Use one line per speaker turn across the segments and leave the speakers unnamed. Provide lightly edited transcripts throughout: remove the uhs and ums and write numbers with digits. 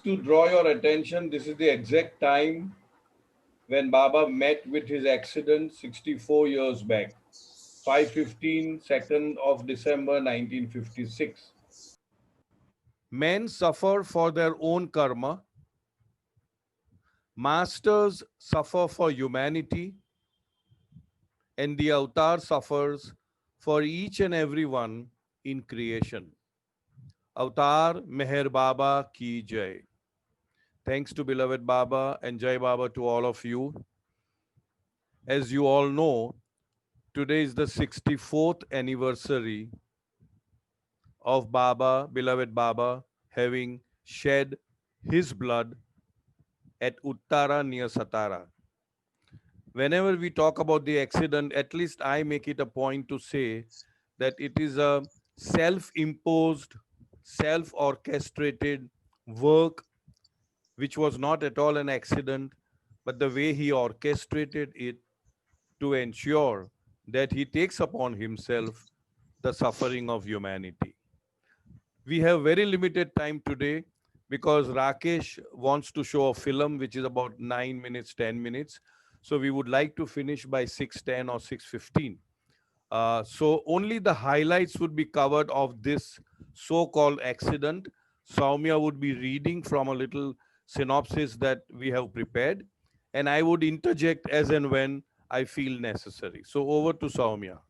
To draw your attention, this is the exact time when Baba met with his accident 64 years back, 5:15, 2nd of December 1956. Men suffer for their own karma, masters suffer for humanity, and the avatar suffers for each and every one in creation. Avatar Meher Baba Ki Jai. Thanks to beloved Baba and Jai Baba to all of you. As you all know, today is the 64th anniversary of Baba, beloved Baba, having shed his blood at Uttara near Satara. Whenever we talk about the accident, at least I make it a point to say that it is a self imposed, self orchestrated work, which was not at all an accident, but the way he orchestrated it to ensure that he takes upon himself the suffering of humanity. We have very limited time today because Rakesh wants to show a film which is about 9 minutes, 10 minutes. So we would like to finish by 6:10 or 6:15. So only the highlights would be covered of this so-called accident. Soumya would be reading from a little synopsis that we have prepared, and I would interject as and when I feel necessary. So over to Soumya.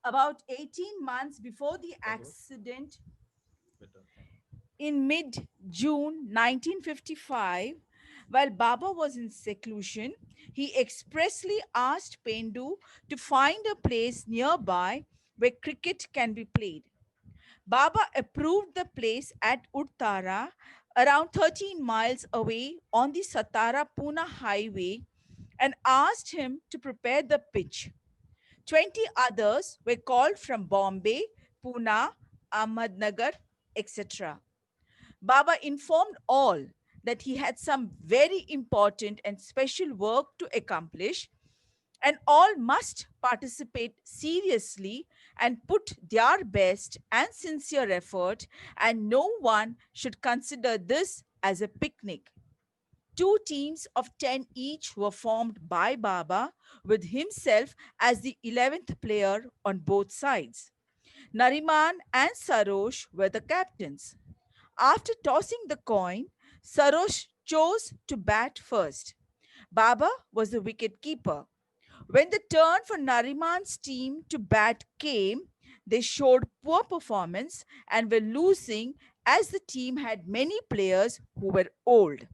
About 18 months before the accident, in mid June 1955, while Baba was in seclusion, he expressly asked Pendu to find a place nearby where cricket can be played. Baba approved the place at Uttara, around 13 miles away on the Satara Pune highway, and asked him to prepare the pitch. 20 others were called from Bombay, Pune, Ahmednagar, etc. Baba informed all that he had some very important and special work to accomplish, and all must participate seriously and put their best and sincere effort, and no one should consider this as a picnic. Two teams of 10 each were formed by Baba, with himself as the 11th player on both sides. Nariman and Sarosh were the captains. After tossing the coin, Sarosh chose to bat first. Baba was the wicket keeper. When the turn for Nariman's team to bat came, they showed poor performance and were losing as the team had many players who were old.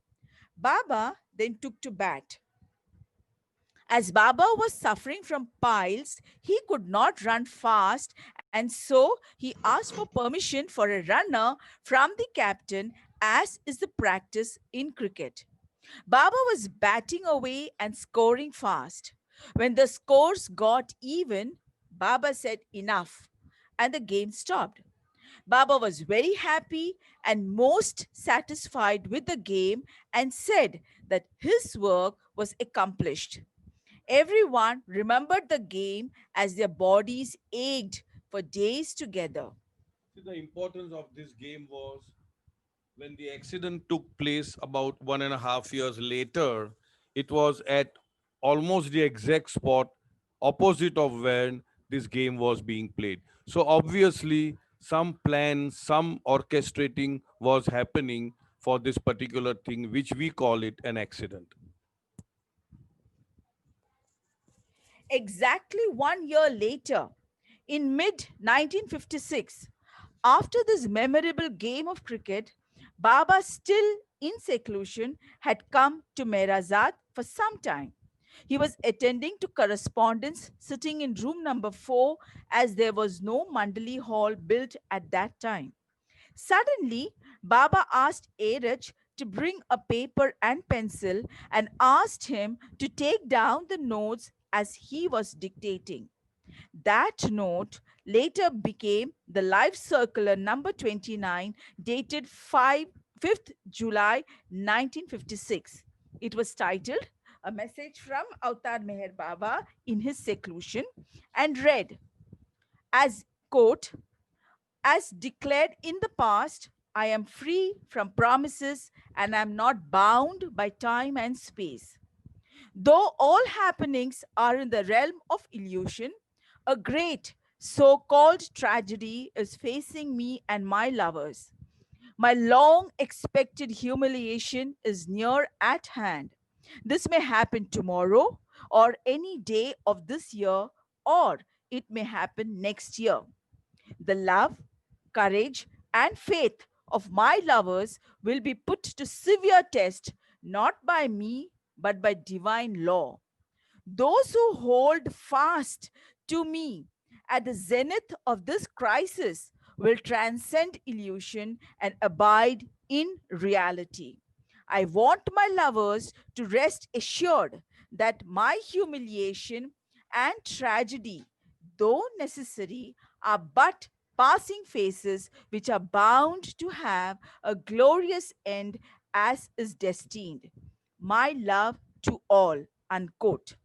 Baba then took to bat. As Baba was suffering from piles, he could not run fast, and so he asked for permission for a runner from the captain, as is the practice in cricket. Baba was batting away and scoring fast. When the scores got even, Baba said enough, and the game stopped. Baba was very happy and most satisfied with the game and said that his work was accomplished. Everyone remembered the game as their bodies ached for days together.
See, the importance of this game was when the accident took place about 1.5 years later, it was at almost the exact spot opposite of when this game was being played. So obviously, some plan, some orchestrating was happening for this particular thing, which we call it an accident.
Exactly 1 year later, in mid 1956, after this memorable game of cricket, Baba, still in seclusion, had come to Merazad for some time. He was attending to correspondence sitting in room number 4 as there was no Mandali hall built at that time. Suddenly, Baba asked Araj to bring a paper and pencil and asked him to take down the notes as he was dictating. That note later became the Life Circular number 29, dated 5th July 1956. It was titled A Message from Avatar Meher Baba in his seclusion and read as, quote, as declared in the past, I am free from promises and am not bound by time and space. Though all happenings are in the realm of illusion, a great so called tragedy is facing me and my lovers. My long expected humiliation is near at hand. This may happen tomorrow or any day of this year, or it may happen next year. The love, courage, and faith of my lovers will be put to severe test not by me but by divine law. Those who hold fast to me at the zenith of this crisis will transcend illusion and abide in reality. I want my lovers to rest assured that my humiliation and tragedy, though necessary, are but passing phases which are bound to have a glorious end as is destined. My love to all. Unquote.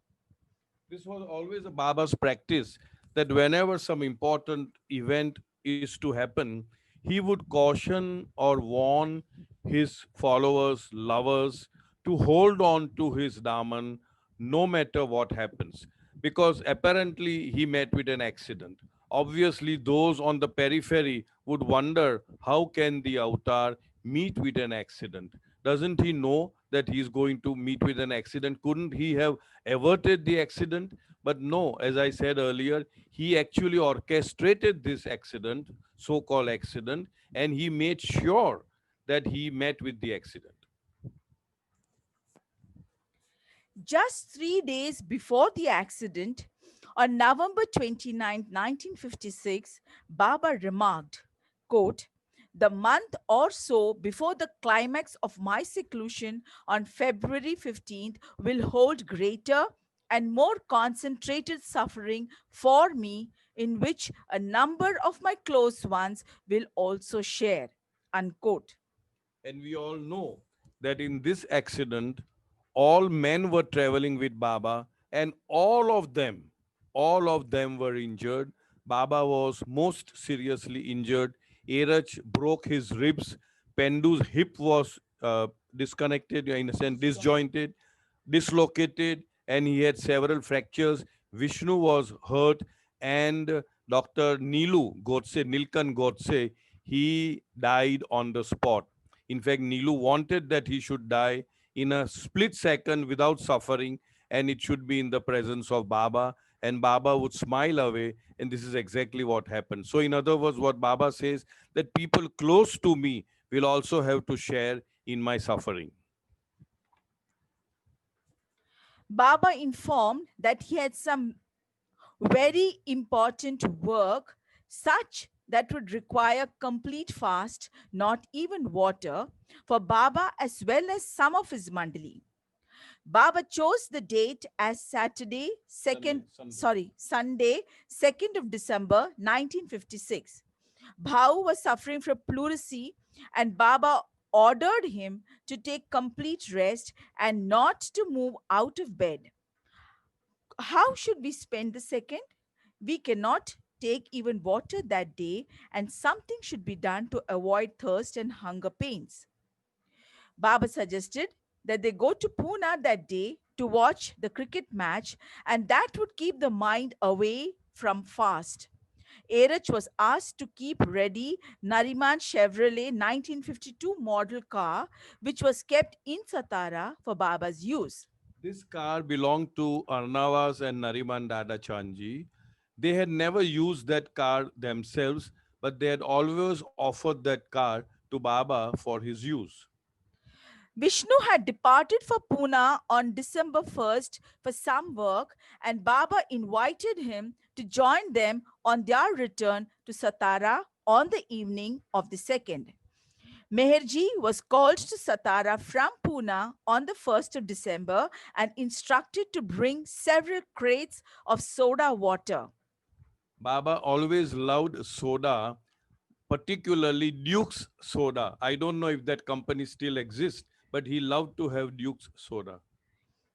This was always a Baba's practice that whenever some important event is to happen, he would caution or warn his followers, lovers, to hold on to his Daman no matter what happens. Because apparently he met with an accident. Obviously, those on the periphery would wonder how can the avatar meet with an accident? Doesn't he know that he's going to meet with an accident? Couldn't he have averted the accident? But no, as I said earlier, he actually orchestrated this accident, so called accident, and he made sure that he met with the accident.
Just 3 days before the accident, on November 29, 1956, Baba remarked, quote, the month or so before the climax of my seclusion on February 15th will hold greater and more concentrated suffering for me, in which a number of my close ones will also share. Unquote.
And we all know that in this accident, all men were traveling with Baba, and all of them were injured. Baba was most seriously injured. Erach broke his ribs. Pendu's hip was disconnected, in a sense, disjointed, dislocated, and he had several fractures. Vishnu was hurt, and Dr. Nilkan Godse, he died on the spot. In fact, Nilu wanted that he should die in a split second without suffering, and it should be in the presence of Baba, and Baba would smile away, and this is exactly what happened. So, in other words, what Baba says, that people close to me will also have to share in my suffering.
Baba informed that he had some very important work, such that would require complete fast, not even water, for Baba as well as some of his mandali. Baba chose the date as Sunday, 2nd of December 1956. Bhau was suffering from pleurisy, and Baba ordered him to take complete rest and not to move out of bed. How should we spend the second? We cannot take even water that day, and something should be done to avoid thirst and hunger pains. Baba suggested that they go to Pune that day to watch the cricket match, and that would keep the mind away from fast. Erach was asked to keep ready Nariman Chevrolet 1952 model car, which was kept in Satara for Baba's use.
This car belonged to Arnavas and Nariman Dada Chanji. They had never used that car themselves, but they had always offered that car to Baba for his use.
Vishnu had departed for Pune on December 1st for some work, and Baba invited him to join them on their return to Satara on the evening of the 2nd. Meherji was called to Satara from Pune on the 1st of December and instructed to bring several crates of soda water.
Baba always loved soda, particularly Duke's soda. I don't know if that company still exists, but he loved to have Duke's soda.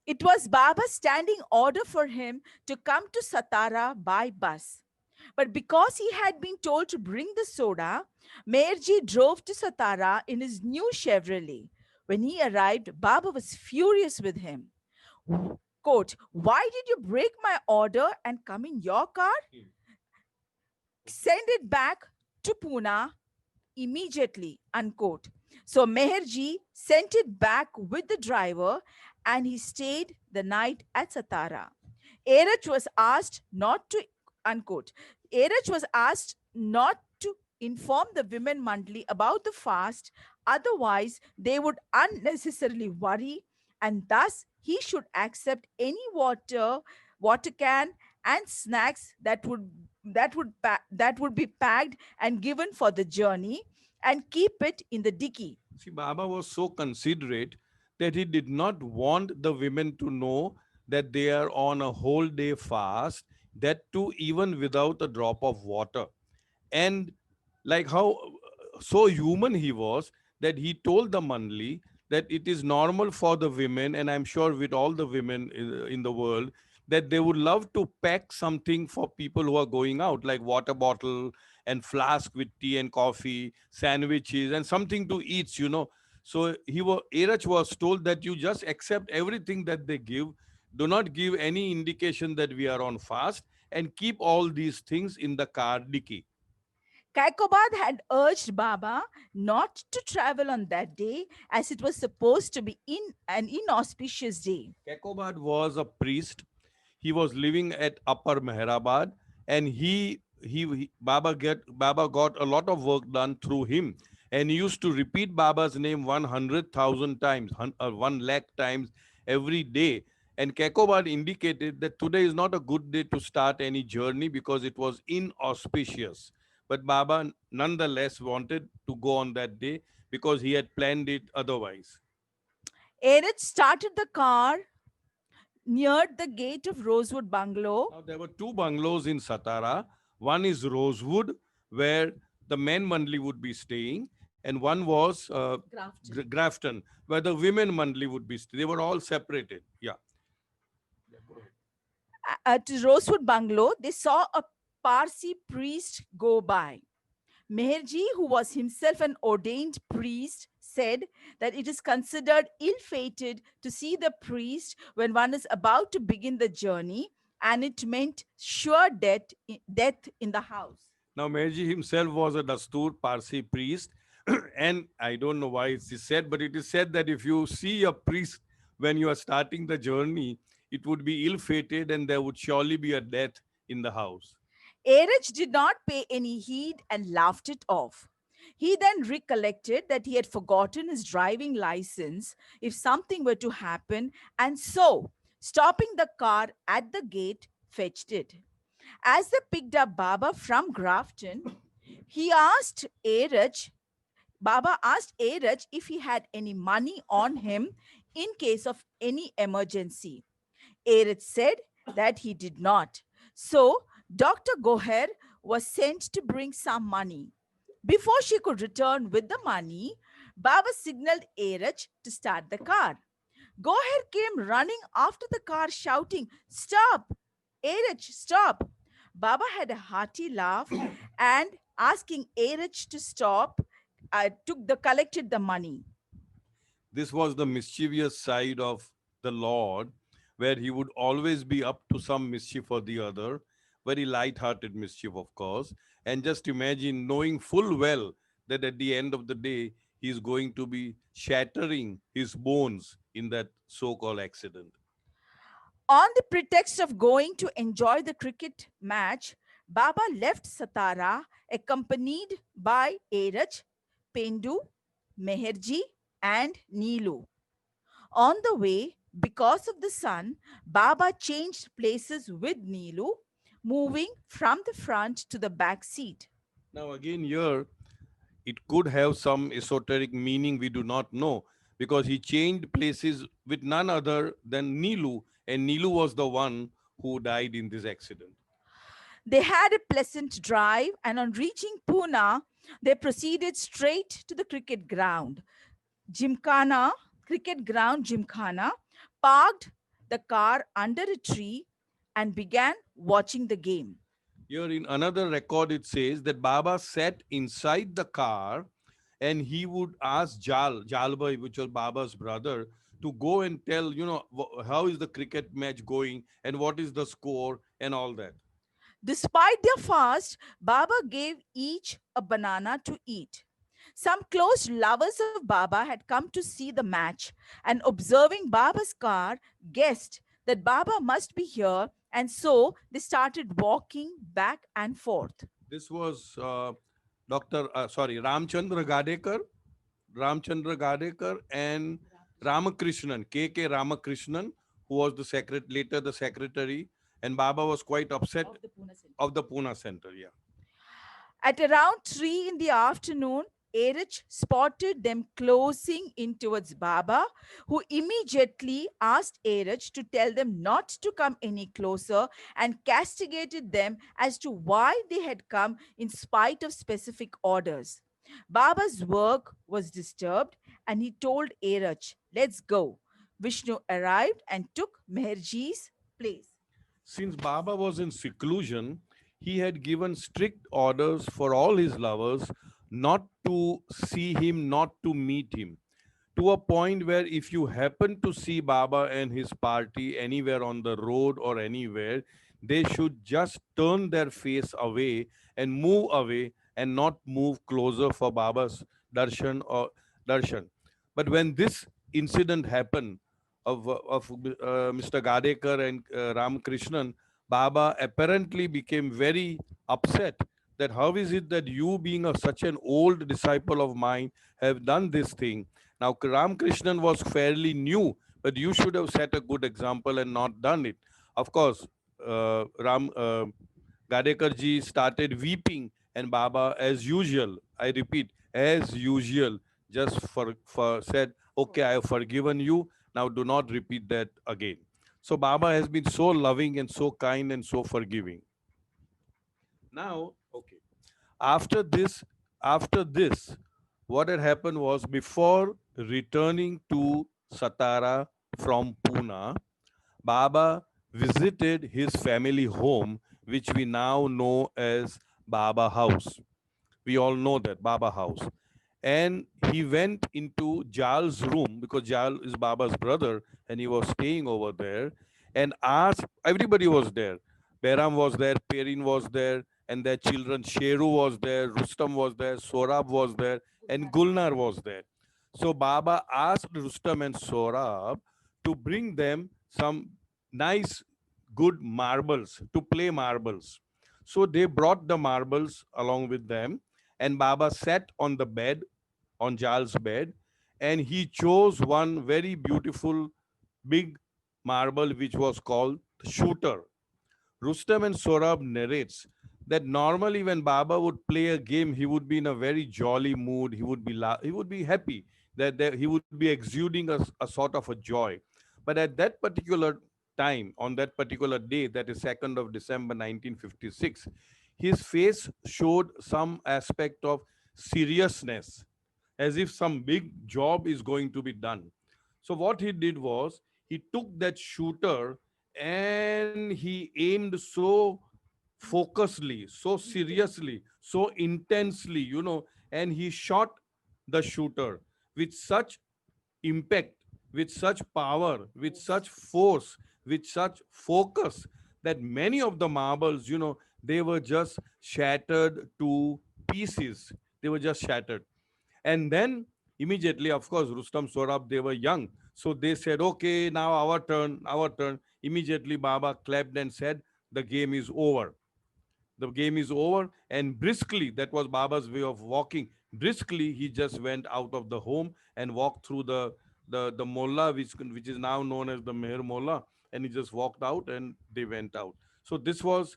It was Baba's standing order for him to come to Satara by bus. But because he had been told to bring the soda, Meherji drove to Satara in his new Chevrolet. When he arrived, Baba was furious with him. Quote, "Why did you break my order and come in your car? Send it back to Pune immediately," unquote. So Meherji sent it back with the driver and he stayed the night at Satara. Erach was asked not to, unquote, Erach was asked not to inform the women monthly about the fast, otherwise they would unnecessarily worry, and thus he should accept any water can and snacks that would be packed and given for the journey and keep it in the dicky.
See, Baba was so considerate that he did not want the women to know that they are on a whole day fast, that too, even without a drop of water. And like how so human he was that he told the Manli that it is normal for the women, and I'm sure with all the women in the world, that they would love to pack something for people who are going out, like water bottle and flask with tea and coffee, sandwiches, and something to eat. So Erach was told that you just accept everything that they give. Do not give any indication that we are on fast, and keep all these things in the car dicky.
Kaikobad had urged Baba not to travel on that day as it was supposed to be an inauspicious day.
Kekobad was a priest. He was living at Upper Meherabad, and Baba got a lot of work done through him, and he used to repeat Baba's name 100,000 times, 1 lakh times every day. And Kekobad indicated that today is not a good day to start any journey because it was inauspicious. But Baba nonetheless wanted to go on that day because he had planned it otherwise.
Erich started the car near the gate of Rosewood Bungalow.
Now, there were two bungalows in Satara. One is Rosewood, where the men Mandli would be staying, and one was
Grafton.
Grafton, where the women Mandli would be staying. They were all separated. Yeah.
At Rosewood Bungalow, they saw a Parsi priest go by. Meherji, who was himself an ordained priest, said that it is considered ill fated to see the priest when one is about to begin the journey, and it meant sure death in the house.
Now, Meherji himself was a Dastur Parsi priest, and I don't know why it is said, but it is said that if you see a priest when you are starting the journey, it would be ill fated and there would surely be a death in the house.
Erich did not pay any heed and laughed it off. He then recollected that he had forgotten his driving license if something were to happen, and so, stopping the car at the gate, fetched it. As they picked up Baba from Grafton, he asked Erich, Baba asked Erich if he had any money on him in case of any emergency. Erich said that he did not. So, Dr. Goher was sent to bring some money. Before she could return with the money, Baba signaled Erich to start the car. Goher came running after the car shouting, "Stop! Erich, stop!" Baba had a hearty laugh and asking Erich to stop, collected the money.
This was the mischievous side of the Lord, where he would always be up to some mischief or the other, very light-hearted mischief, of course. And just imagine knowing full well that at the end of the day, he is going to be shattering his bones in that so-called accident.
On the pretext of going to enjoy the cricket match, Baba left Satara accompanied by Erich, Pendu, Meherji, and Neelu. On the way, because of the sun, Baba changed places with Neelu, moving from the front to the back seat.
Now, again, here, it could have some esoteric meaning we do not know, because he changed places with none other than Nilu, and Nilu was the one who died in this accident.
They had a pleasant drive, and on reaching Pune, they proceeded straight to the cricket ground. Cricket ground Gymkhana, parked the car under a tree and began watching the game.
Here in another record, it says that Baba sat inside the car and he would ask Jalbhai, which was Baba's brother, to go and tell, how is the cricket match going and what is the score and all that.
Despite their fast, Baba gave each a banana to eat. Some close lovers of Baba had come to see the match and, observing Baba's car, guessed that Baba must be here, and so they started walking back and forth.
This was Ramchandra Gadekar, and Ramakrishnan, K. Ramakrishnan, who was later the secretary, and Baba was quite upset of the Pune Center. Yeah.
At around 3 in the afternoon, Erich spotted them closing in towards Baba, who immediately asked Erich to tell them not to come any closer and castigated them as to why they had come in spite of specific orders. Baba's work was disturbed and he told Erich, "Let's go." Vishnu arrived and took Meherji's place.
Since Baba was in seclusion, he had given strict orders for all his lovers not to see him, not to meet him, to a point where if you happen to see Baba and his party anywhere on the road or anywhere, they should just turn their face away and move away and not move closer for Baba's darshan. But when this incident happened of Mr. Gadekar and Ramakrishnan, Baba apparently became very upset that how is it that you, being such an old disciple of mine, have done this thing. Now, Ramakrishnan was fairly new, but you should have set a good example and not done it. Of course, Ram Gadekar ji started weeping, and Baba, as usual, I repeat, as usual, just for said, "Okay, I have forgiven you. Now do not repeat that again." So Baba has been so loving and so kind and so forgiving. Now, okay. After this, after this, what had happened was before returning to Satara from Pune, Baba visited his family home, which we now know as Baba House. We all know that Baba House. And he went into Jal's room because Jal is Baba's brother and he was staying over there and asked, everybody was there. Behram was there, Perin was there, and their children, Sheru was there, Rustam was there, Sorab was there, and Gulnar was there. So Baba asked Rustam and Sorab to bring them some nice, good marbles to play marbles. So they brought the marbles along with them, and Baba sat on the bed, on Jal's bed, and he chose one very beautiful big marble which was called the shooter. Rustam and Sorab narrates that normally when Baba would play a game, he would be in a very jolly mood. He would be happy that he would be exuding a sort of a joy. But at that particular time, on that particular day, that is 2nd of December 1956, his face showed some aspect of seriousness, as if some big job is going to be done. So what he did was he took that shooter and he aimed so focusedly, so seriously, so intensely, and he shot the shooter with such impact, with such power, with such force, with such focus that many of the marbles, they were just shattered to pieces. They were just shattered. And then immediately, of course, Rustam Sorab, they were young. So they said, okay, now our turn, our turn. Immediately, Baba clapped and said, the game is over. The game is over. And briskly, that was Baba's way of walking. Briskly, he just went out of the home and walked through the Molla, which is now known as the Meher Molla. And he just walked out and they went out. So this was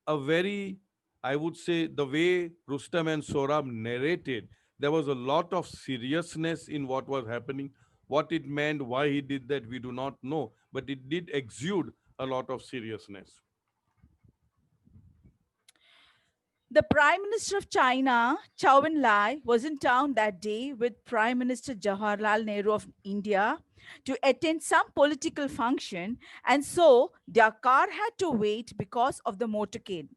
a very, I would say, the way Rustam and Sorab narrated, there was a lot of seriousness in what was happening. What it meant, why he did that, we do not know, but it did exude a lot of seriousness.
The Prime Minister of China, Chou En-lai, was in town that day with Prime Minister Jawaharlal Nehru of India to attend some political function, and so their car had to wait because of the motorcade.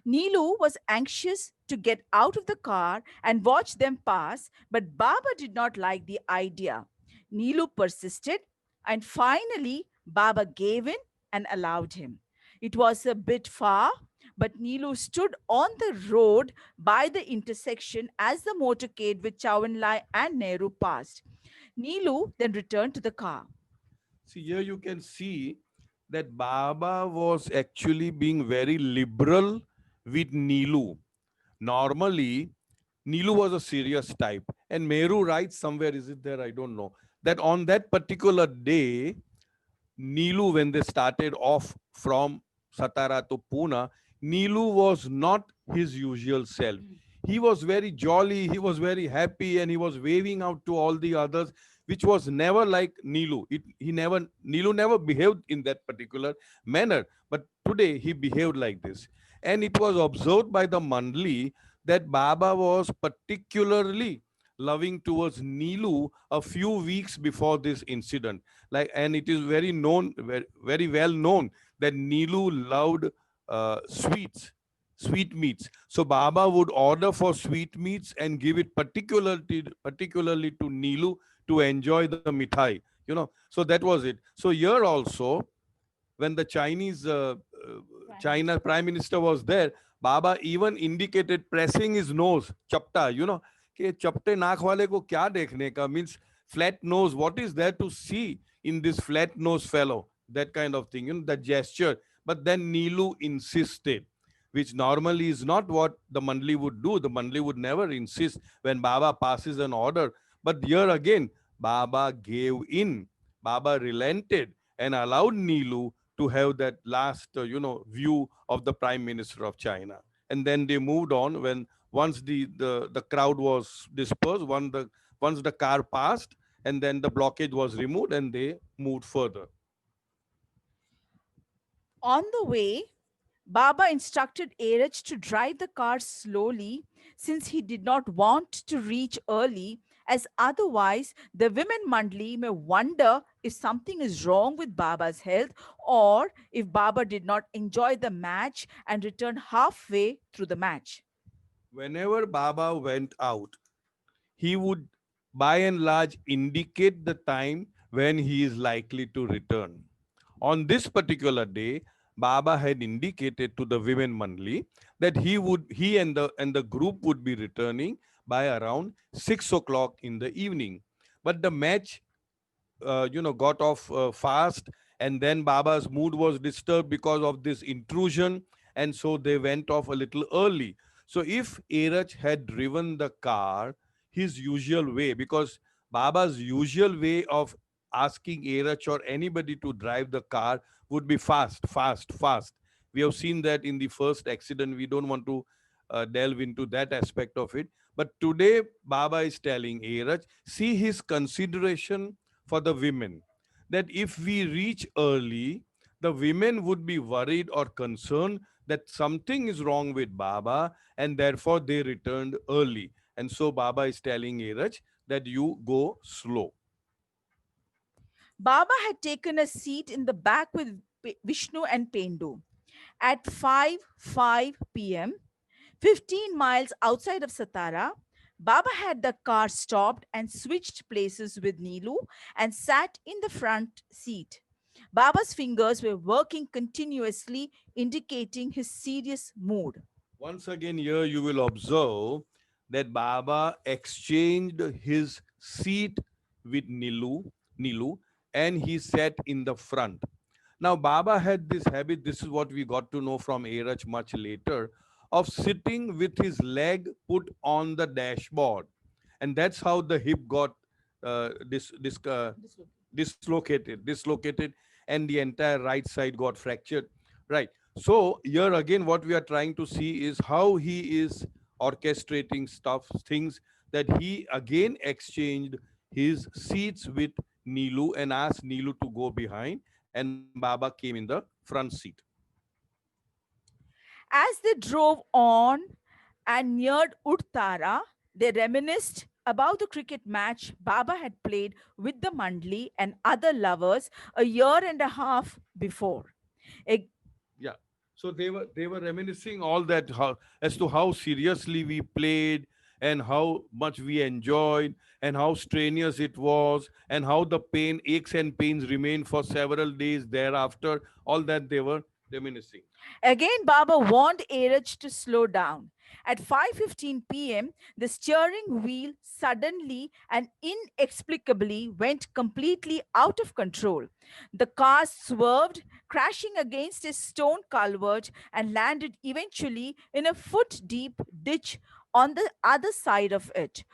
Neelu was anxious to get out of the car and watch them pass, but Baba did not like the idea. Neelu persisted, and finally, Baba gave in and allowed him. It was a bit far, but Neelu stood on the road by the intersection as the motorcade with Chauanlai and Nehru passed. Neelu then returned to the car.
See, here you can see that Baba was actually being very liberal with Nilu. Normally, Nilu was a serious type. And Meru writes somewhere, is it there? I don't know. That on that particular day, Nilu, when they started off from Satara to Pune, Nilu was not his usual self. He was very jolly, he was very happy, and he was waving out to all the others, which was never like Nilu. Nilu never behaved in that particular manner. But today he behaved like this. And it was observed by the Mandli that Baba was particularly loving towards Nilu a few weeks before this incident. Like, and it is very known, very well known that Nilu loved sweets, sweet meats. So Baba would order for sweet meats and give it particularly to Nilu to enjoy the mithai. So that was it. So here also, when the Chinese China Prime Minister was there, Baba even indicated pressing his nose, chapta, कि चपटे नाक वाले को क्या देखने का, means flat nose, what is there to see in this flat nose fellow, that kind of thing, that gesture. But then Nilu insisted, which normally is not what the Mandli would do. The Mandli would never insist when Baba passes an order. But here again, Baba gave in. Baba relented and allowed Nilu to have that last, view of the Prime Minister of China. And then they moved on when once the crowd was dispersed, once the car passed, and then the blockage was removed, and they moved further.
On the way, Baba instructed Eraj to drive the car slowly since he did not want to reach early, as otherwise the women mandli may wonder if something is wrong with Baba's health or if Baba did not enjoy the match and return halfway through the match.
Whenever Baba went out, he would by and large indicate the time when he is likely to return. On this particular day, Baba had indicated to the women Mandli that he and the group would be returning by around 6 o'clock in the evening. But the match got off fast, and then Baba's mood was disturbed because of this intrusion, and so they went off a little early. So if Erach had driven the car his usual way, because Baba's usual way of asking Erach or anybody to drive the ar would be fast, fast, fast. We have seen that in the first accident. We don't want to delve into that aspect of it. But today, Baba is telling Erach, see his consideration for the women, that if we reach early, the women would be worried or concerned that something is wrong with Baba, and therefore they returned early. And so Baba is telling Eraj that you go slow.
Baba had taken a seat in the back with Vishnu and Pendu. At 5 p.m., 15 miles outside of Satara, Baba had the car stopped and switched places with Neelu and sat in the front seat. Baba's fingers were working continuously, indicating his serious mood.
Once again, here you will observe that Baba exchanged his seat with Nilu, and he sat in the front. Now, Baba had this habit, this is what we got to know from Erach much later, of sitting with his leg put on the dashboard. And that's how the hip got dislocated, and the entire right side got fractured. Right. So, here again, what we are trying to see is how he is orchestrating things, that he again exchanged his seats with Nilu and asked Nilu to go behind, and Baba came in the front seat.
As they drove on and neared Udtara, they reminisced about the cricket match Baba had played with the Mandli and other lovers a year and a half before. A
Yeah. So they were reminiscing all that, how, as to how seriously we played and how much we enjoyed and how strenuous it was and how the pain, aches and pains remained for several days thereafter. All that they were reminiscing.
Again, Baba warned Airaj to slow down. At 5:15 p.m., the steering wheel suddenly and inexplicably went completely out of control. The car swerved, crashing against a stone culvert and landed eventually in a foot-deep ditch on the other side of it.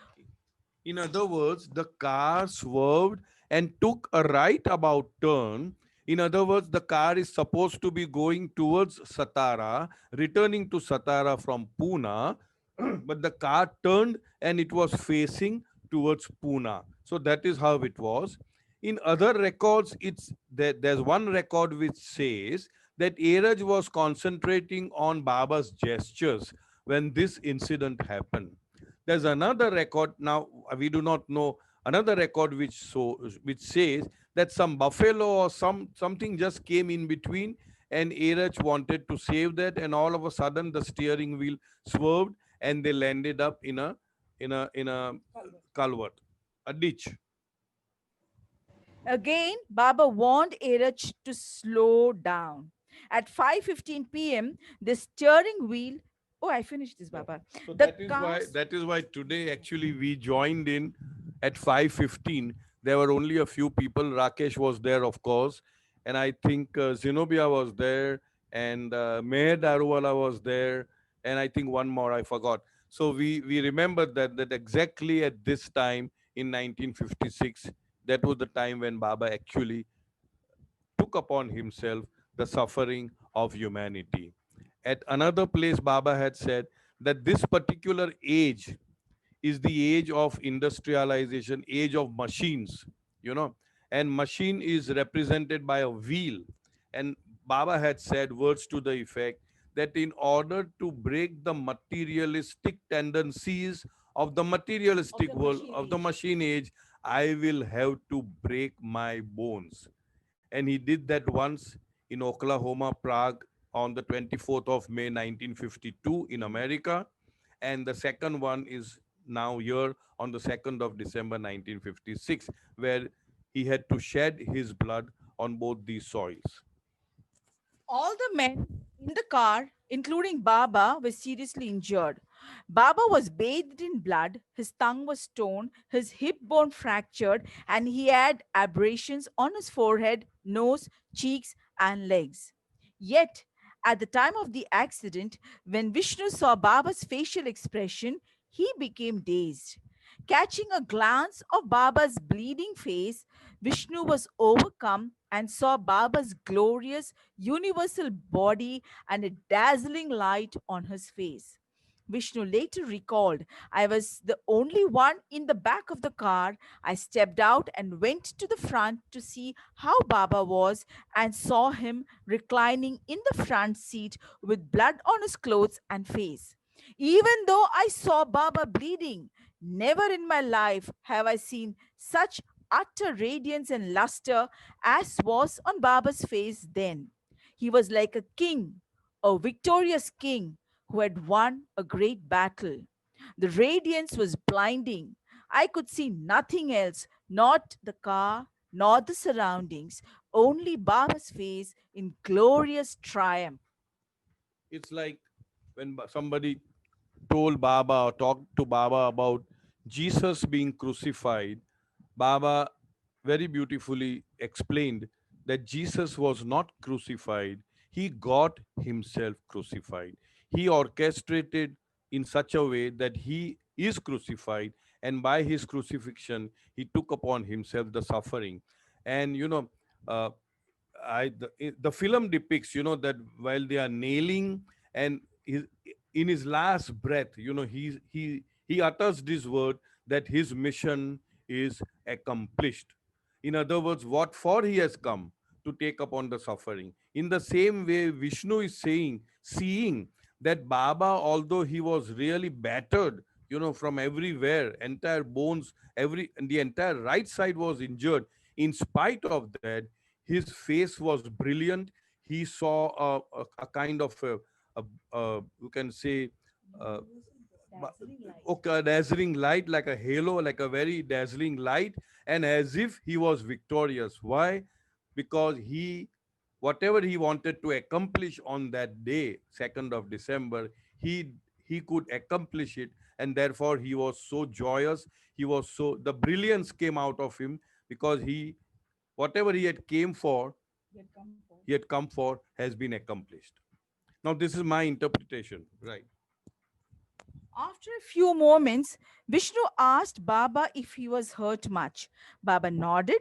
In other words, the car swerved and took a right about turn. In other words, the car is supposed to be going towards Satara, returning to Satara from Pune, but the car turned and it was facing towards Pune. So that is how it was. In other records, there's one record which says that Airaj was concentrating on Baba's gestures when this incident happened. There's another record now, we do not know, another record which says that some buffalo or something just came in between, and Airach wanted to save that, and all of a sudden the steering wheel swerved and they landed up in a culvert, a ditch.
Again, Baba warned Airaj to slow down. At 5:15 p.m., the steering wheel. Oh, I finished this,
No.
Baba.
So
The cars.
that is why today actually we joined in at 5:15. There were only a few people. Rakesh was there, of course, and I think Zenobia was there, and Meher Daruwala was there, and I think one more I forgot. So we remembered that exactly at this time in 1956, that was the time when Baba actually took upon himself the suffering of humanity. At another place, Baba had said that this particular age is the age of industrialization, age of machines, you know, and machine is represented by a wheel. And Baba had said words to the effect that in order to break the materialistic tendencies of the materialistic world, of the machine age, I will have to break my bones. And he did that once in Oklahoma, Prague, on the 24th of May 1952 in America, and the second one is now here on the 2nd of December 1956, where he had to shed his blood on both these soils.
All the men in the car, including Baba, were seriously injured. Baba was bathed in blood, his tongue was torn, his hip bone fractured, and he had abrasions on his forehead, nose, cheeks, and legs. Yet, at the time of the accident, when Vishnu saw Baba's facial expression, he became dazed. Catching a glance of Baba's bleeding face, Vishnu was overcome and saw Baba's glorious universal body and a dazzling light on his face. Vishnu later recalled, I was the only one in the back of the car. I stepped out and went to the front to see how Baba was and saw him reclining in the front seat with blood on his clothes and face. Even though I saw Baba bleeding, never in my life have I seen such utter radiance and luster as was on Baba's face then. He was like a king, a victorious king who had won a great battle. The radiance was blinding. I could see nothing else, not the car, nor the surroundings, only Baba's face in glorious triumph.
It's like when somebody told Baba or talked to Baba about Jesus being crucified, Baba very beautifully explained that Jesus was not crucified, he got himself crucified. He orchestrated in such a way that he is crucified, and by his crucifixion, he took upon himself the suffering. And uh, the film depicts, that while they are nailing, and in his last breath, he utters this word that his mission is accomplished. In other words, what for he has come to take upon the suffering. In the same way, Vishnu is saying, seeing that Baba, although he was really battered, from everywhere, entire bones, the entire right side was injured. In spite of that, his face was brilliant. he saw a kind of you can say uh, ma- okay, a dazzling light, like a halo, like a very dazzling light, and as if he was victorious. Why? Because he, whatever he wanted to accomplish on that day, 2nd of December, he could accomplish it, and therefore he was so joyous. He was so, the brilliance came out of him, because he, whatever he had came for, he had come for, has been accomplished. Now this is my interpretation, right?
After a few moments, Vishnu asked Baba if he was hurt much. Baba nodded,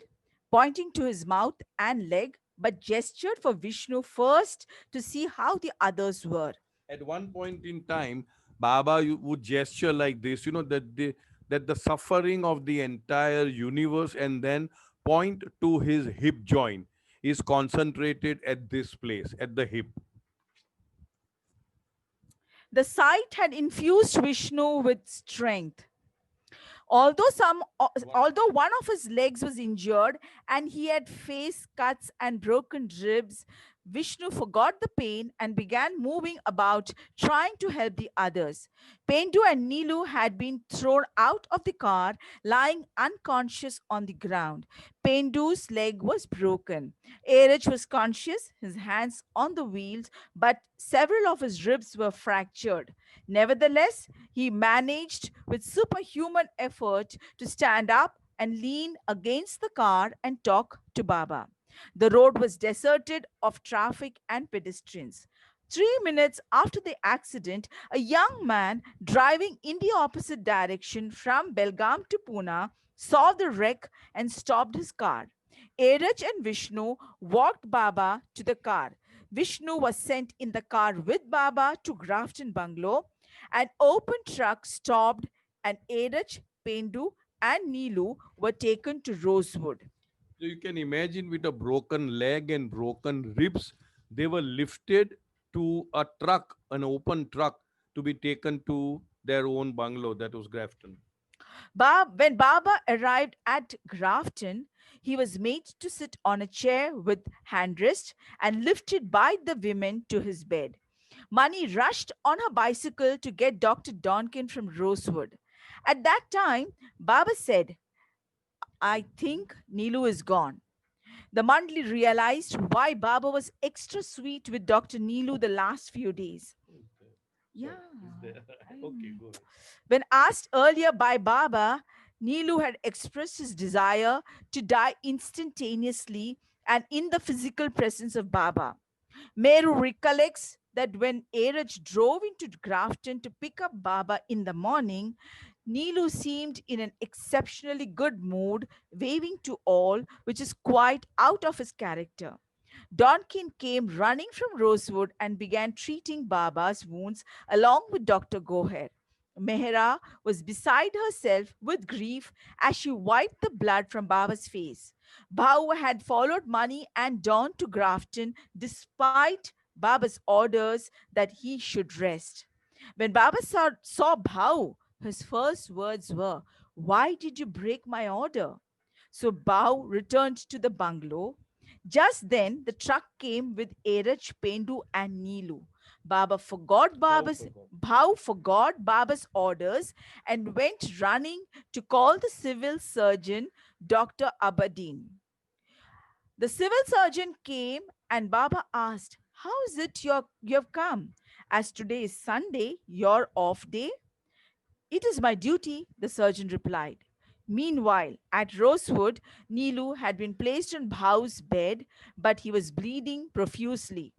pointing to his mouth and leg, but gestured for Vishnu first to see how the others were.
At one point in time, Baba would gesture like this, that the suffering of the entire universe, and then point to his hip joint, is concentrated at this place, at the hip.
The sight had infused Vishnu with strength. Although one of his legs was injured and he had face cuts and broken ribs, Vishnu forgot the pain and began moving about, trying to help the others. Pendu and Nilu had been thrown out of the car, lying unconscious on the ground. Pendu's leg was broken. Erich was conscious, his hands on the wheels, but several of his ribs were fractured. Nevertheless, he managed with superhuman effort to stand up and lean against the car and talk to Baba. The road was deserted of traffic and pedestrians. 3 minutes after the accident, a young man driving in the opposite direction from Belgaum to Pune saw the wreck and stopped his car. Erich and Vishnu walked Baba to the car. Vishnu was sent in the car with Baba to Grafton Bungalow. An open truck stopped, and Erich, Pendu, and Nilu were taken to Rosewood.
So you can imagine, with a broken leg and broken ribs, they were lifted to a truck, an open truck, to be taken to their own bungalow, that was Grafton.
When Baba arrived at Grafton, he was made to sit on a chair with handrest and lifted by the women to his bed. Mani rushed on her bicycle to get Dr. Donkin from Rosewood. At that time, Baba said, I think Nilu is gone. The Mandli realized why Baba was extra sweet with Dr. Nilu the last few days. Yeah.
Sorry, is there? Okay,
I'm-
go ahead.
When asked earlier by Baba, Nilu had expressed his desire to die instantaneously and in the physical presence of Baba. Meru recollects that when Erich drove into Grafton to pick up Baba in the morning, Nilu seemed in an exceptionally good mood, waving to all, which is quite out of his character. Donkin came running from Rosewood and began treating Baba's wounds along with Dr. Goher. Mehra was beside herself with grief as she wiped the blood from Baba's face. Bhau had followed Mani and Don to Grafton despite Baba's orders that he should rest. When Baba saw Bhau, his first words were, Why did you break my order? So Bhau returned to the bungalow. Just then, the truck came with Erich, Pendu, and Nilu.
How forgot?
Bhau forgot Baba's orders and went running to call the civil surgeon, Dr. Abadin. The civil surgeon came and Baba asked, How is it you have come? As today is Sunday, your off day? It is my duty, the surgeon replied. Meanwhile, at Rosewood, Nilu had been placed on Bhau's bed, but he was bleeding profusely.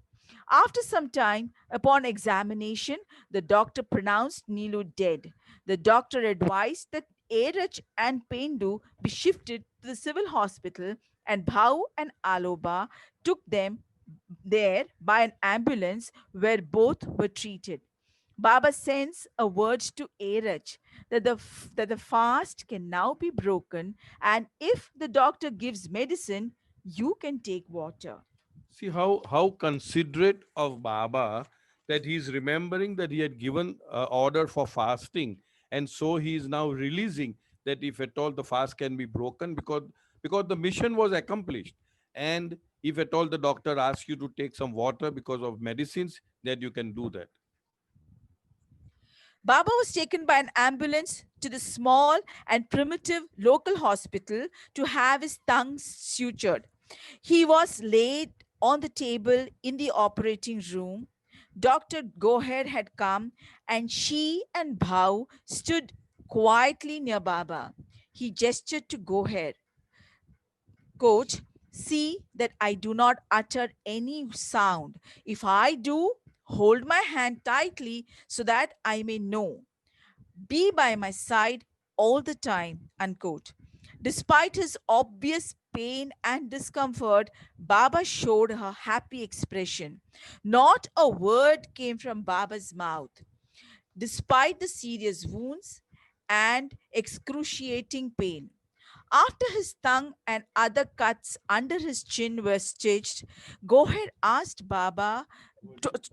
After some time, upon examination, the doctor pronounced Nilu dead. The doctor advised that Erich and Pendu be shifted to the civil hospital, and Bhau and Aloba took them there by an ambulance where both were treated. Baba sends a word to Erich that that the fast can now be broken, and if the doctor gives medicine, you can take water.
See how considerate of Baba, that he's remembering that he had given order for fasting, and so he is now releasing that if at all the fast can be broken, because the mission was accomplished, and If at all the doctor asks you to take some water because of medicines, then you can do that.
Baba was taken by an ambulance to the small and primitive local hospital to have his tongue sutured. He was laid on the table in the operating room. Dr. Goher had come, and she and Bhau stood quietly near Baba. He gestured to Goher. Coach, see that I do not utter any sound. If I do, hold my hand tightly so that I may know. Be by my side all the time. Unquote. Despite his obvious pain and discomfort, Baba showed a happy expression. Not a word came from Baba's mouth. Despite the serious wounds and excruciating pain, after his tongue and other cuts under his chin were stitched, Goher asked Baba,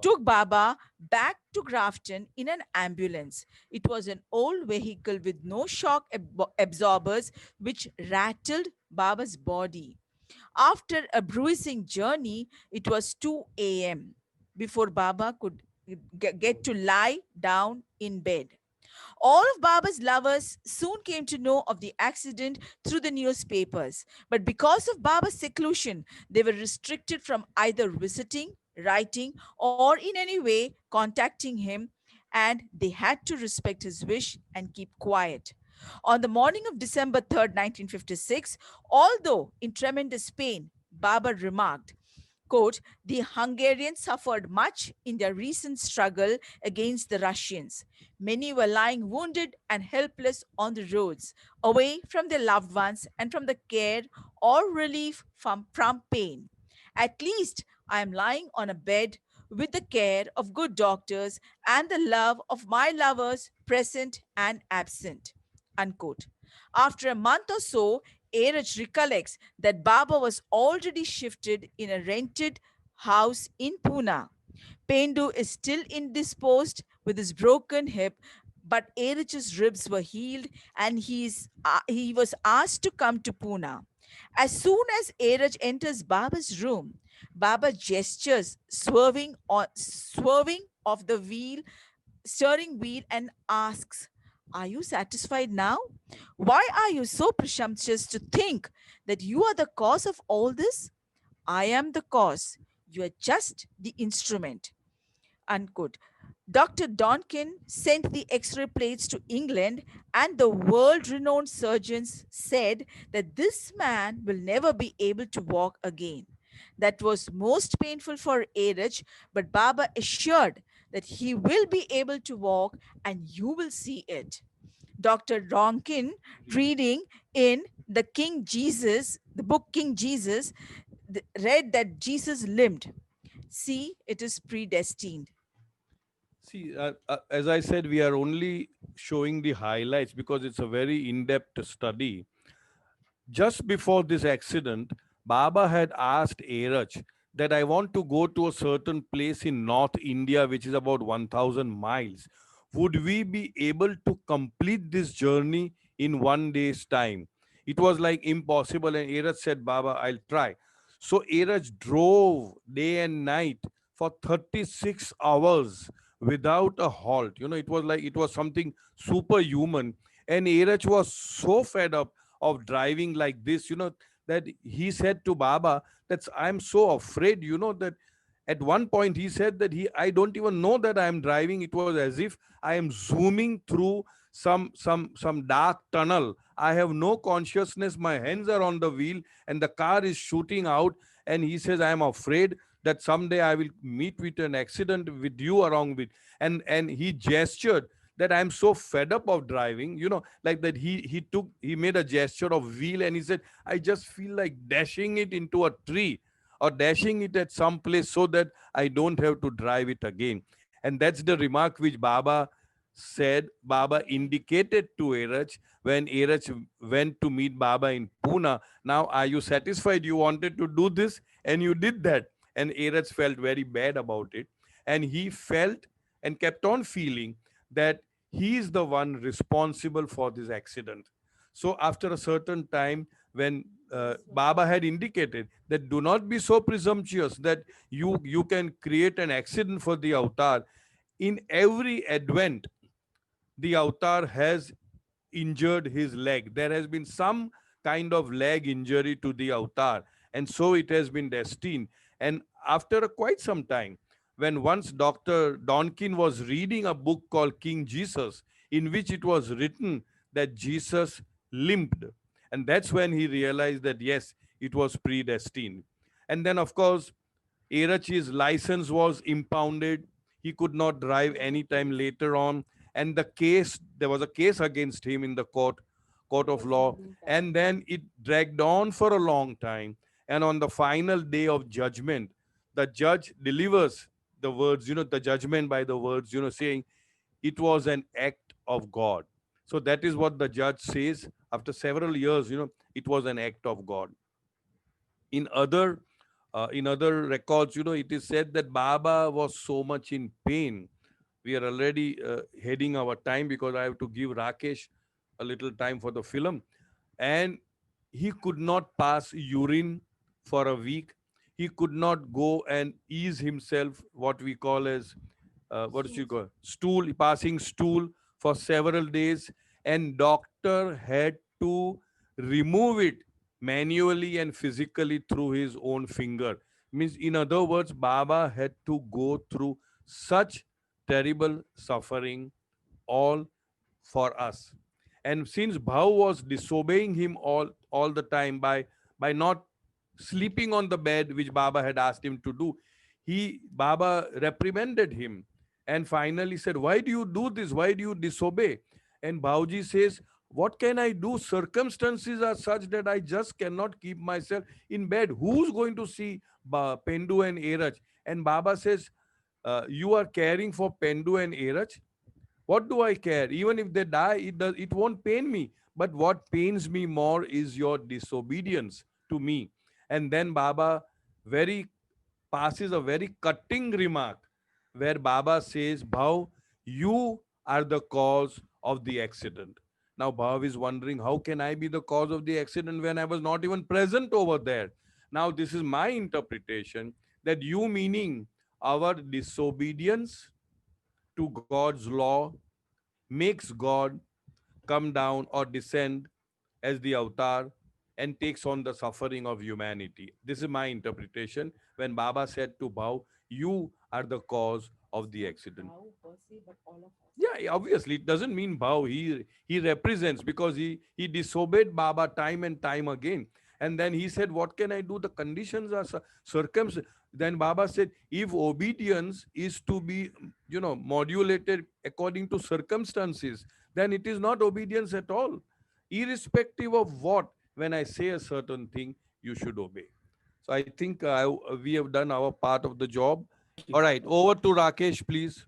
took Baba back to Grafton in an ambulance. It was an old vehicle with no shock absorbers, which rattled Baba's body. After a bruising journey, it was 2 a.m. before Baba could get to lie down in bed. All of Baba's lovers soon came to know of the accident through the newspapers, but because of Baba's seclusion, they were restricted from either visiting, writing, or in any way contacting him, and they had to respect his wish and keep quiet. On the morning of December 3rd, 1956, although in tremendous pain, Baba remarked, quote, the Hungarians suffered much in their recent struggle against the Russians. Many were lying wounded and helpless on the roads, away from their loved ones and from the care or relief from pain. At least I am lying on a bed with the care of good doctors and the love of my lovers present and absent. Unquote. After a month or so, Airaj recollects that Baba was already shifted in a rented house in Pune. Pendu is still indisposed with his broken hip, but Airaj's ribs were healed and he was asked to come to Pune. As soon as Airaj enters Baba's room, Baba gestures, swerving off the steering wheel, and asks, are you satisfied now? Why are you so presumptuous to think that you are the cause of all this? I am the cause. You are just the instrument. Unquote. Dr. Donkin sent the X ray plates to England, and the world renowned surgeons said that this man will never be able to walk again. That was most painful for Airaj, but Baba assured that he will be able to walk and you will see it. Dr. Donkin, reading in the book King Jesus, read that Jesus limped. See, it is predestined.
See, as I said, we are only showing the highlights because it's a very in-depth study. Just before this accident, Baba had asked Airaj that I want to go to a certain place in North India, which is about 1000 miles. Would we be able to complete this journey in 1 day's time? It was like impossible, and Airaj said, Baba, I'll try. So Airaj drove day and night for 36 hours without a halt. It was like it was something superhuman. And Airaj was so fed up of driving like this, that he said to Baba that I'm so afraid, that at one point he said that I don't even know that I am driving. It was as if I am zooming through some dark tunnel. I have no consciousness. My hands are on the wheel and the car is shooting out. And he says, I am afraid that someday I will meet with an accident with you along with. And he gestured that I'm so fed up of driving, like that he made a gesture of wheel, and he said, I just feel like dashing it into a tree or dashing it at some place so that I don't have to drive it again. And that's the remark which Baba indicated to Airaj when Airaj went to meet Baba in Pune. Now, are you satisfied? You wanted to do this and you did that. And Airaj felt very bad about it. And he felt and kept on feeling that he is the one responsible for this accident. So after a certain time, when Baba had indicated that do not be so presumptuous that you can create an accident for the avatar. In every advent, the avatar has injured his leg. There has been some kind of leg injury to the avatar, and so it has been destined. And after quite some time, when once Dr. Donkin was reading a book called King Jesus, in which it was written that Jesus limped. And that's when he realized that yes, it was predestined. And then, of course, Erachi's license was impounded. He could not drive anytime later on. And there was a case against him in the court of law. And then it dragged on for a long time. And on the final day of judgment, the judge delivers the words, the judgment by the words, saying it was an act of God. So that is what the judge says. After several years, it was an act of God. In other records, it is said that Baba was so much in pain. We are already heading our time because I have to give Rakesh a little time for the film. And he could not pass urine for a week. He could not go and ease himself, what we call as what do you call stool, passing stool for several days, and doctor had to remove it manually and physically through his own finger. Means, in other words, Baba had to go through such terrible suffering all for us. And since Bhav was disobeying him all the time by not sleeping on the bed which Baba had asked him to do, Baba reprimanded him and finally said, "Why do you do this? Why do you disobey?" And Bhauji says, "What can I do? Circumstances are such that I just cannot keep myself in bed. Who's going to see Pendu and Eraj?" And Baba says, "You are caring for Pendu and Eraj? What do I care? Even if they die, it won't pain me. But what pains me more is your disobedience to me." And then Baba very passes a very cutting remark where Baba says, "Bhav, you are the cause of the accident." Now Bhav is wondering, how can I be the cause of the accident when I was not even present over there? Now this is my interpretation, that you meaning our disobedience to God's law makes God come down or descend as the avatar and takes on the suffering of humanity. This is my interpretation when Baba said to Bhav, "You are the cause of the accident." Yeah, obviously, it doesn't mean Bhav. He represents, because he disobeyed Baba time and time again. And then he said, "What can I do? The conditions are circumstances." Then Baba said, if obedience is to be, modulated according to circumstances, then it is not obedience at all. Irrespective of what, when I say a certain thing, you should obey. So I think we have done our part of the job. All right, over to Rakesh, please.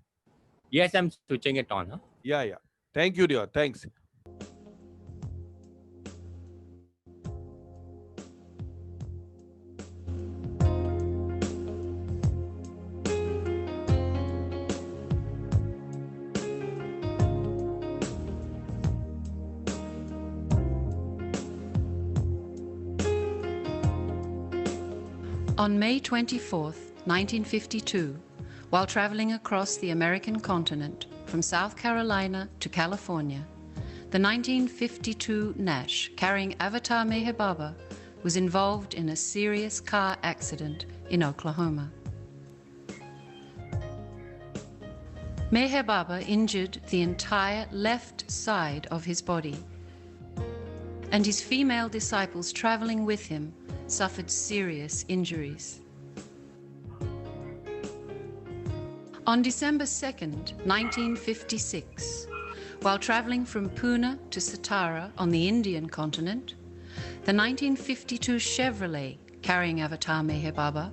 Yes, I'm switching it on. Huh?
Yeah. Thank you, dear. Thanks.
On May 24th, 1952, while traveling across the American continent from South Carolina to California, the 1952 Nash carrying Avatar Meher Baba was involved in a serious car accident in Oklahoma. Meher Baba injured the entire left side of his body, and his female disciples traveling with him suffered serious injuries. On December 2nd, 1956, while traveling from Pune to Satara on the Indian continent, the 1952 Chevrolet carrying Avatar Meher Baba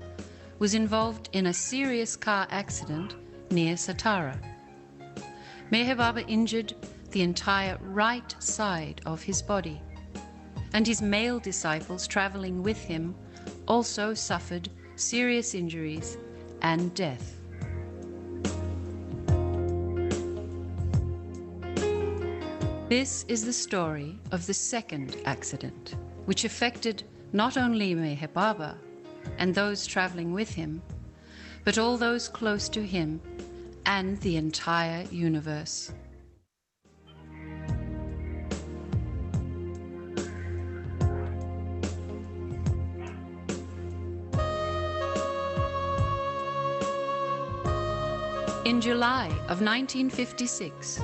was involved in a serious car accident near Satara. Meher Baba injured the entire right side of his body, and his male disciples traveling with him also suffered serious injuries and death. This is the story of the second accident, which affected not only Meher Baba and those traveling with him, but all those close to him and the entire universe. In July of 1956,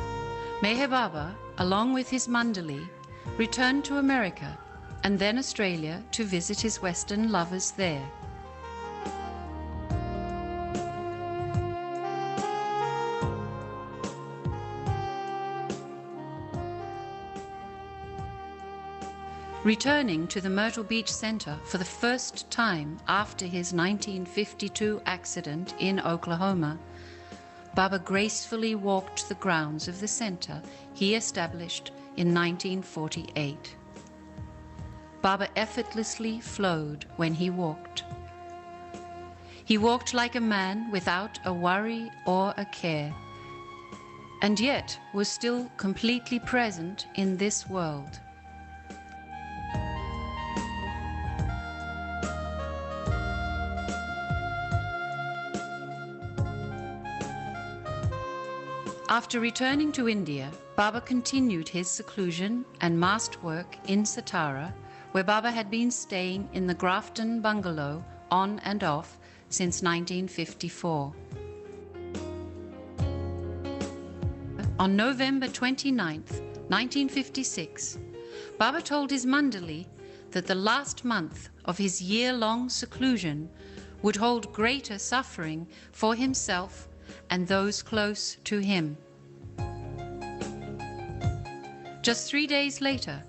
Meher Baba, along with his Mandali, returned to America and then Australia to visit his Western lovers there. Returning to the Myrtle Beach Center for the first time after his 1952 accident in Oklahoma, Baba gracefully walked the grounds of the center he established in 1948. Baba effortlessly flowed when he walked. He walked like a man without a worry or a care, and yet was still completely present in this world. After returning to India, Baba continued his seclusion and masked work in Satara, where Baba had been staying in the Grafton bungalow on and off since 1954. On November 29th, 1956, Baba told his Mandali that the last month of his year-long seclusion would hold greater suffering for himself and those close to him. Just 3 days later,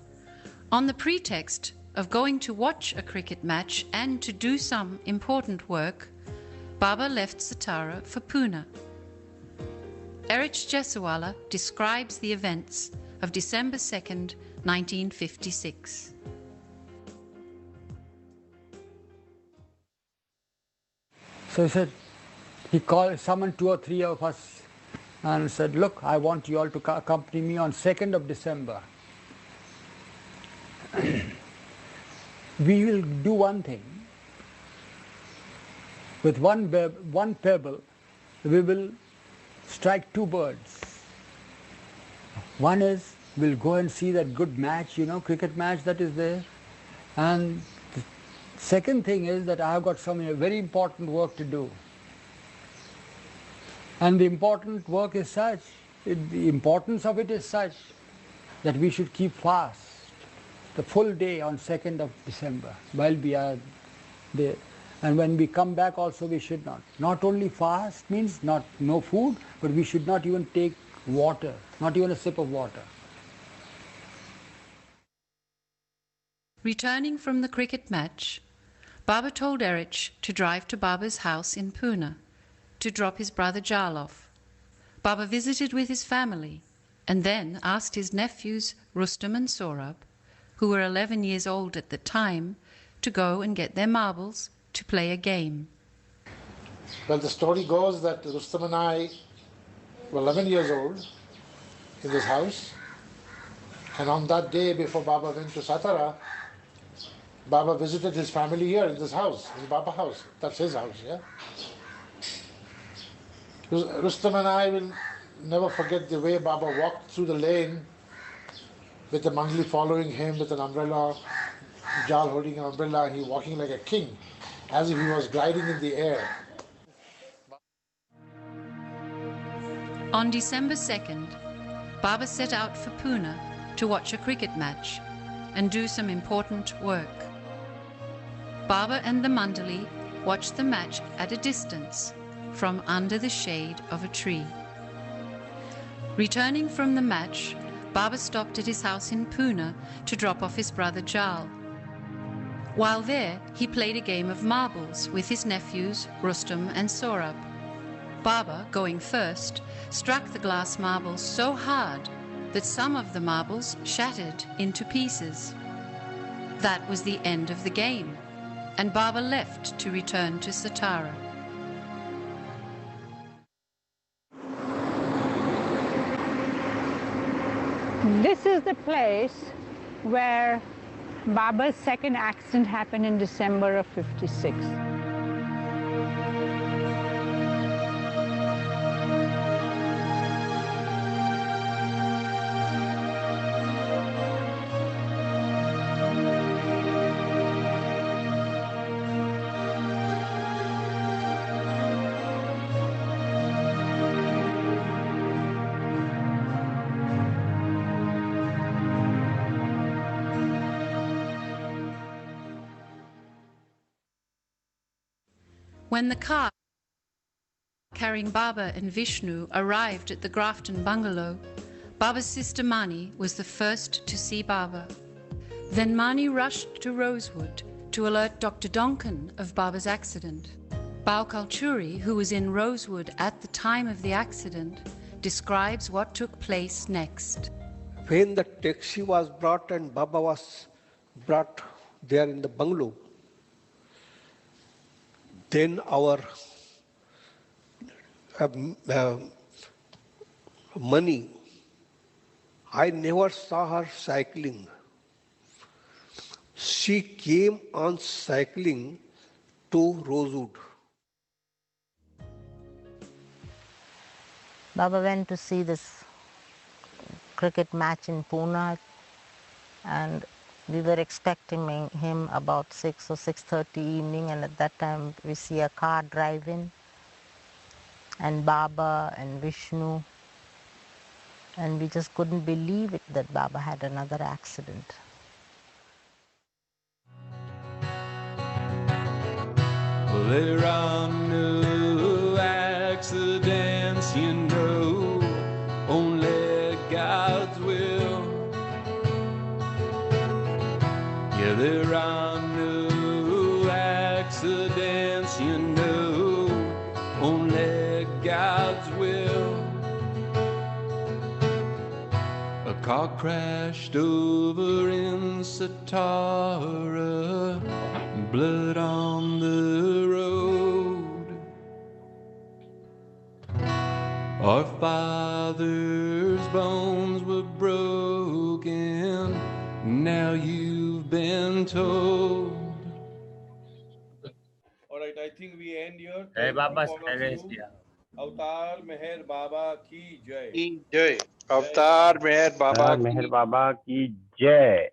on the pretext of going to watch a cricket match and to do some important work, Baba left Satara for Pune. Erich Jesawala describes the events of December 2nd, 1956.
So he said, summoned 2 or 3 of us and said, look, I want you all to accompany me on 2nd of December. We will do one thing. With one pebble, we will strike 2 birds. One is, we'll go and see that good match, cricket match that is there. And the second thing is that I have got some very important work to do. And the important work is such, the importance of it is such that we should keep fast the full day on 2nd of December while we are there. And when we come back also we should not only fast means no food, but we should not even take water, not even a sip of water.
Returning from the cricket match, Baba told Erich to drive to Baba's house in Pune to drop his brother Jal off. Baba visited with his family and then asked his nephews Rustam and Saurabh, who were 11 years old at the time, to go and get their marbles to play a game.
Well, the story goes that Rustam and I were 11 years old in this house, and on that day before Baba went to Satara, Baba visited his family here in this house, his Baba house. That's his house, yeah? Rustam and I will never forget the way Baba walked through the lane with the Mangli following him with an umbrella, Jal holding an umbrella, and he walking like a king, as if he was gliding in the air.
On December 2nd, Baba set out for Pune to watch a cricket match and do some important work. Baba and the Mandali watched the match at a distance from under the shade of a tree. Returning from the match, Baba stopped at his house in Pune to drop off his brother Jal. While there, he played a game of marbles with his nephews Rustam and Saurabh. Baba, going first, struck the glass marbles so hard that some of the marbles shattered into pieces. That was the end of the game, and Baba left to return to Satara.
This is the place where Baba's second accident happened in December of 56.
When the car carrying Baba and Vishnu arrived at the Grafton bungalow, Baba's sister Mani was the first to see Baba. Then Mani rushed to Rosewood to alert Dr. Donkin of Baba's accident. Bao Kalchuri, who was in Rosewood at the time of the accident, describes what took place next.
When the taxi was brought and Baba was brought there in the bungalow, then our Mani, I never saw her cycling. She came on cycling to Rosewood.
Baba went to see this cricket match in Pune, and we were expecting him about 6 or 6:30 evening, and at that time we see a car drive in, and Baba and Vishnu, and we just couldn't believe it that Baba had another accident.
Well, there are no accidents, you know, only God's will. Yeah, there are no accidents, you know, only God's will. A car crashed over in Satara, blood on the road. Our father's bones were broken, now you've been told.
All right, I think we end here.
Hey,
Thank
Baba,
you, all of
silence,
you.
yeah.
Avatar Meher Baba ki jai.
जय अवतार मेहर बाबा
Meher Baba ki jai.